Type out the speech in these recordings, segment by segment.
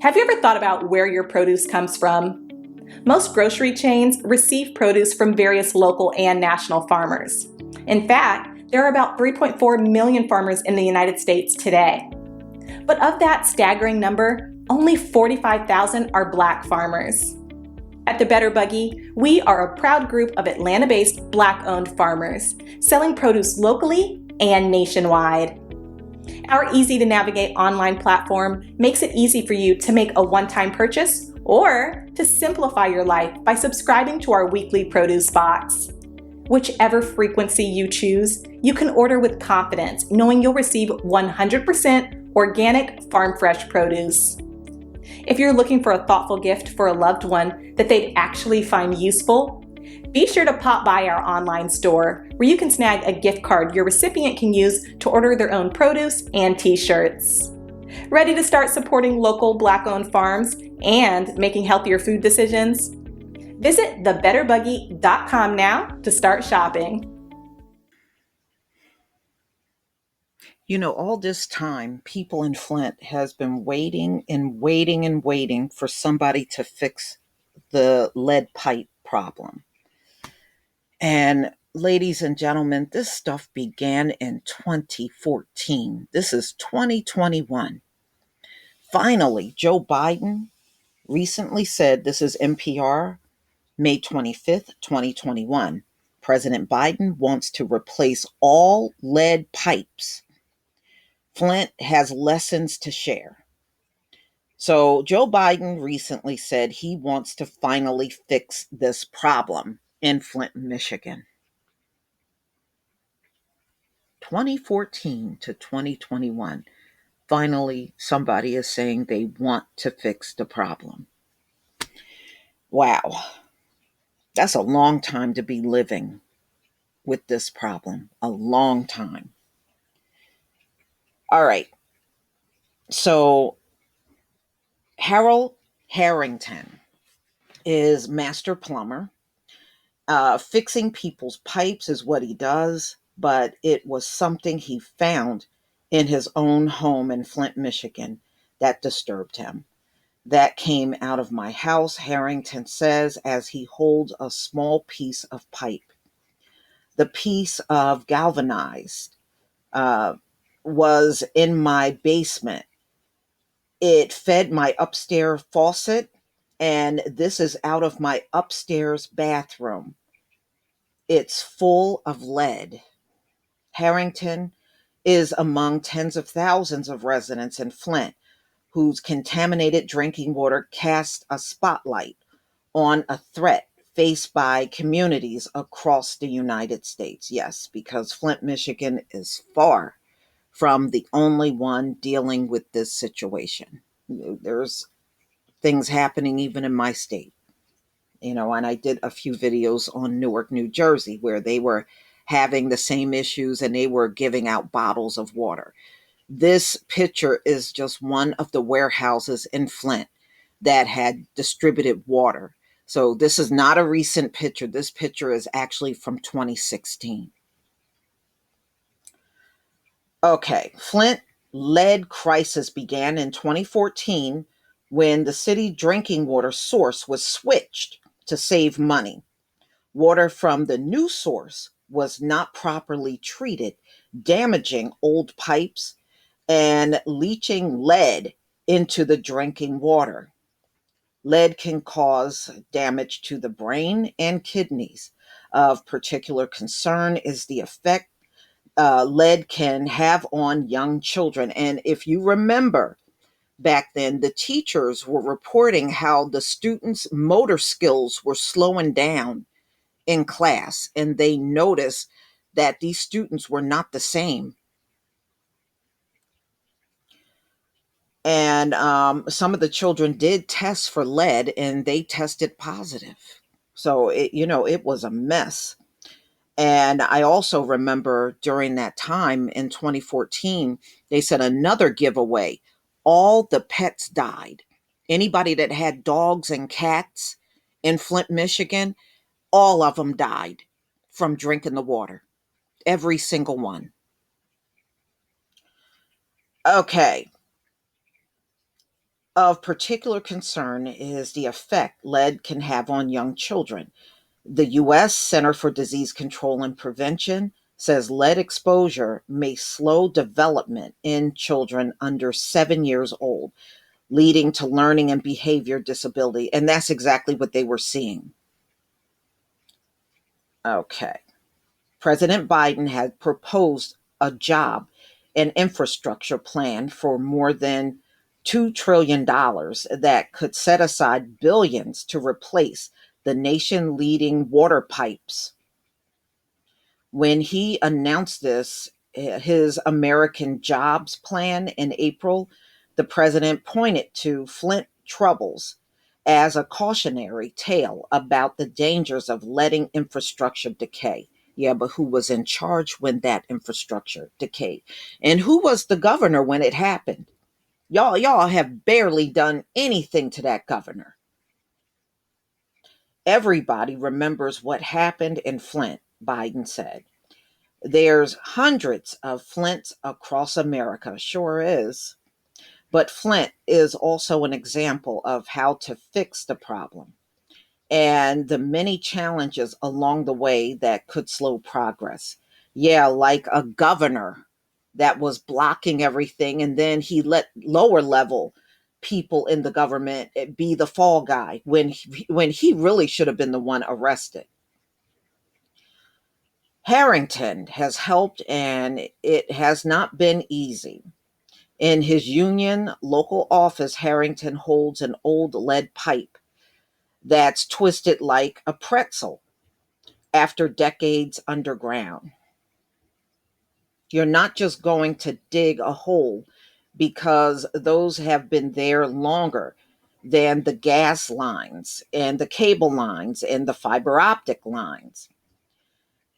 Have you ever thought about where your produce comes from? Most grocery chains receive produce from various local and national farmers. In fact, there are about 3.4 million farmers in the United States today. But of that staggering number, only 45,000 are Black farmers. At the Better Buggy, we are a proud group of Atlanta-based Black-owned farmers, selling produce locally and nationwide. Our easy-to-navigate online platform makes it easy for you to make a one-time purchase or to simplify your life by subscribing to our weekly produce box. Whichever frequency you choose, you can order with confidence, knowing you'll receive 100% organic farm-fresh produce. If you're looking for a thoughtful gift for a loved one that they'd actually find useful, be sure to pop by our online store where you can snag a gift card your recipient can use to order their own produce and t-shirts. Ready to start supporting local Black-owned farms and making healthier food decisions? Visit thebetterbuggy.com now to start shopping. All this time, people in Flint has been waiting and waiting and waiting for somebody to fix the lead pipe problem. And ladies and gentlemen, this stuff began in 2014. This is 2021. Finally, Joe Biden recently said, this is NPR, May 25th, 2021. President Biden wants to replace all lead pipes. Flint has lessons to share. So Joe Biden recently said he wants to finally fix this problem in Flint, Michigan. 2014 to 2021. Finally, somebody is saying they want to fix the problem. Wow. That's a long time to be living with this problem. A long time. All right. So Harold Harrington is master plumber. Fixing people's pipes is what he does, but it was something he found in his own home in Flint, Michigan that disturbed him. That came out of my house, Harrington says, as he holds a small piece of pipe. The piece of galvanized was in my basement. It fed my upstairs faucet, and this is out of my upstairs bathroom. It's full of lead. Harrington is among tens of thousands of residents in Flint whose contaminated drinking water casts a spotlight on a threat faced by communities across the United States. Yes, because Flint, Michigan is far from the only one dealing with this situation. There's things happening even in my state. And I did a few videos on Newark, New Jersey, where they were having the same issues and they were giving out bottles of water. This picture is just one of the warehouses in Flint that had distributed water. So this is not a recent picture. This picture is actually from 2016. Okay, Flint lead crisis began in 2014 when the city drinking water source was switched to save money. Water from the new source was not properly treated, damaging old pipes and leaching lead into the drinking water. Lead can cause damage to the brain and kidneys. Of particular concern is the effect lead can have on young children. And if you remember, back then, the teachers were reporting how the students' motor skills were slowing down in class, and they noticed that these students were not the same. And some of the children did test for lead, and they tested positive. So it was a mess. And I also remember during that time in 2014, they said another giveaway. All the pets died. Anybody that had dogs and cats in Flint, Michigan, all of them died from drinking the water. Every single one. Okay. Of particular concern is the effect lead can have on young children. The U.S. Center for Disease Control and Prevention says lead exposure may slow development in children under 7 years old, leading to learning and behavior disability. And that's exactly what they were seeing. Okay. President Biden had proposed a job and infrastructure plan for more than $2 trillion that could set aside billions to replace the nation leading water pipes. When he announced this, his American Jobs Plan in April, the president pointed to Flint troubles as a cautionary tale about the dangers of letting infrastructure decay. Yeah, but who was in charge when that infrastructure decayed? And who was the governor when it happened? Y'all have barely done anything to that governor. Everybody remembers what happened in Flint, Biden said. There's hundreds of Flints across America, sure is. But Flint is also an example of how to fix the problem and the many challenges along the way that could slow progress. Yeah, like a governor that was blocking everything, and then he let lower level people in the government be the fall guy when he really should have been the one arrested. Harrington has helped, and it has not been easy. In his union local office, Harrington holds an old lead pipe that's twisted like a pretzel after decades underground. You're not just going to dig a hole because those have been there longer than the gas lines and the cable lines and the fiber optic lines.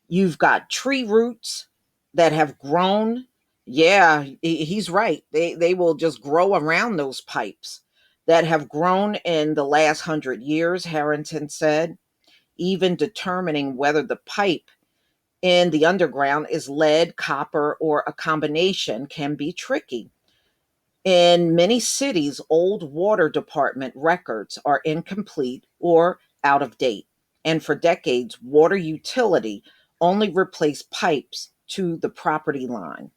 You've got tree roots that have grown. Yeah, he's right. They will just grow around those pipes that have grown in the last 100 years, Harrington said. Even determining whether the pipe in the underground is lead, copper, or a combination can be tricky. In many cities, old water department records are incomplete or out of date. And for decades, water utility only replaced pipes to the property line,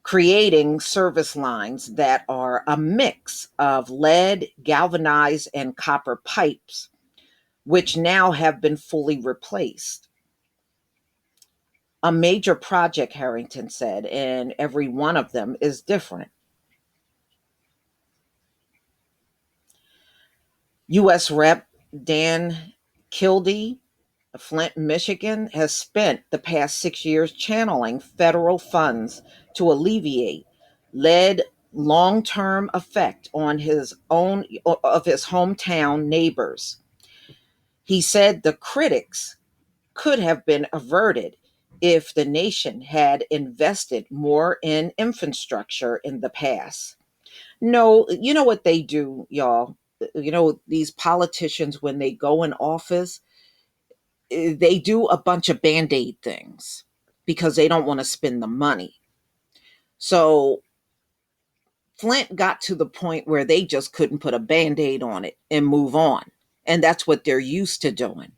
creating service lines that are a mix of lead, galvanized, and copper pipes, which now have been fully replaced. A major project, Harrington said, and every one of them is different. U.S. Rep. Dan Kildee, Flint, Michigan, has spent the past 6 years channeling federal funds to alleviate lead long-term effect on his own of his hometown neighbors. He said the critics could have been averted if the nation had invested more in infrastructure in the past. No, you know what they do, y'all? These politicians, when they go in office, they do a bunch of band aid things because they don't want to spend the money. So Flint got to the point where they just couldn't put a band aid on it and move on. And that's what they're used to doing.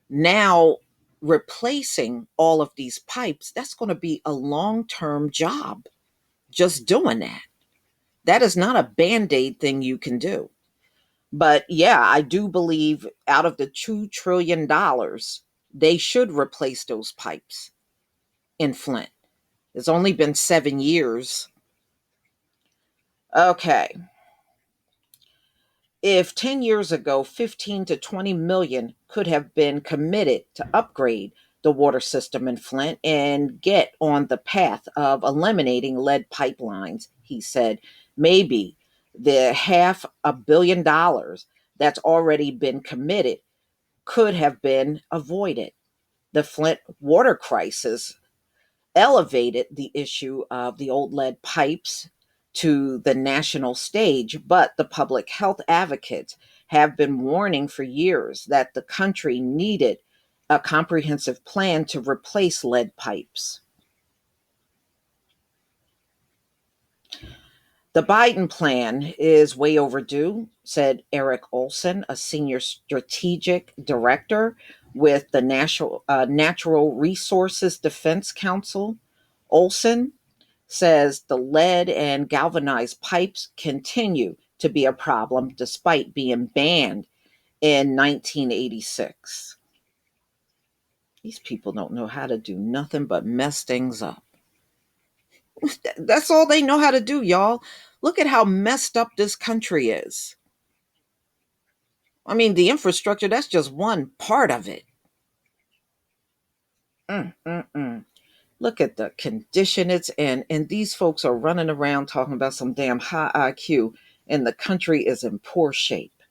Now, replacing all of these pipes, that's going to be a long term job just doing that. That is not a band aid thing you can do. But yeah, I do believe out of the $2 trillion, they should replace those pipes in Flint. It's only been 7 years. Okay. If 10 years ago, 15 to 20 million could have been committed to upgrade the water system in Flint and get on the path of eliminating lead pipelines, he said, maybe the $500 million that's already been committed could have been avoided. The Flint water crisis elevated the issue of the old lead pipes to the national stage, but the public health advocates have been warning for years that the country needed a comprehensive plan to replace lead pipes. The Biden plan is way overdue, said Eric Olson, a senior strategic director with the Natural Resources Defense Council. Olson says the lead and galvanized pipes continue to be a problem despite being banned in 1986. These people don't know how to do nothing but mess things up. That's all they know how to do, y'all. Look at how messed up this country is. I mean, the infrastructure, that's just one part of it. Mm, mm, mm. Look at the condition it's in. And these folks are running around talking about some damn high IQ, and the country is in poor shape.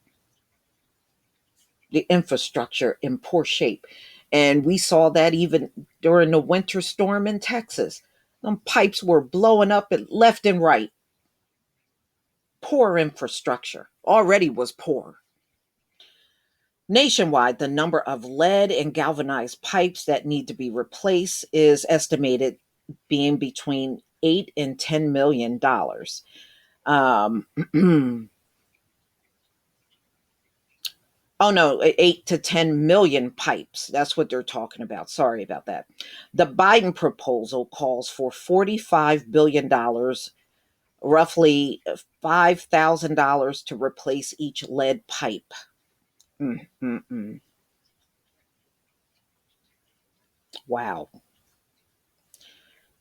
The infrastructure in poor shape. And we saw that even during the winter storm in Texas. Them pipes were blowing up left and right. Poor infrastructure. Already was poor. Nationwide, the number of lead and galvanized pipes that need to be replaced is estimated being between $8 and $10 million. Oh no, 8 to 10 million pipes. That's what they're talking about. Sorry about that. The Biden proposal calls for $45 billion, roughly $5,000 to replace each lead pipe. Mm-mm-mm. Wow.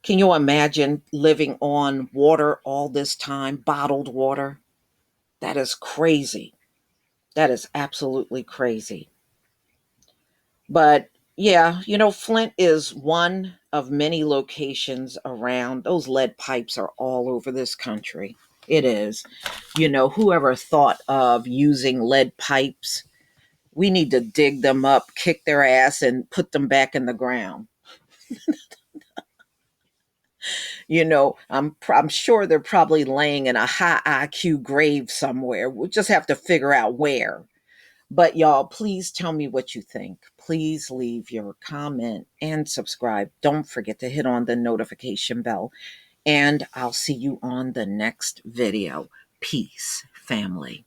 Can you imagine living on water all this time, bottled water? That is crazy. That is absolutely crazy. But yeah, Flint is one of many locations around. Those lead pipes are all over this country. It is. Whoever thought of using lead pipes, we need to dig them up, kick their ass, and put them back in the ground. I'm sure they're probably laying in a high IQ grave somewhere. We'll just have to figure out where. But y'all, please tell me what you think. Please leave your comment and subscribe. Don't forget to hit on the notification bell. And I'll see you on the next video. Peace, family.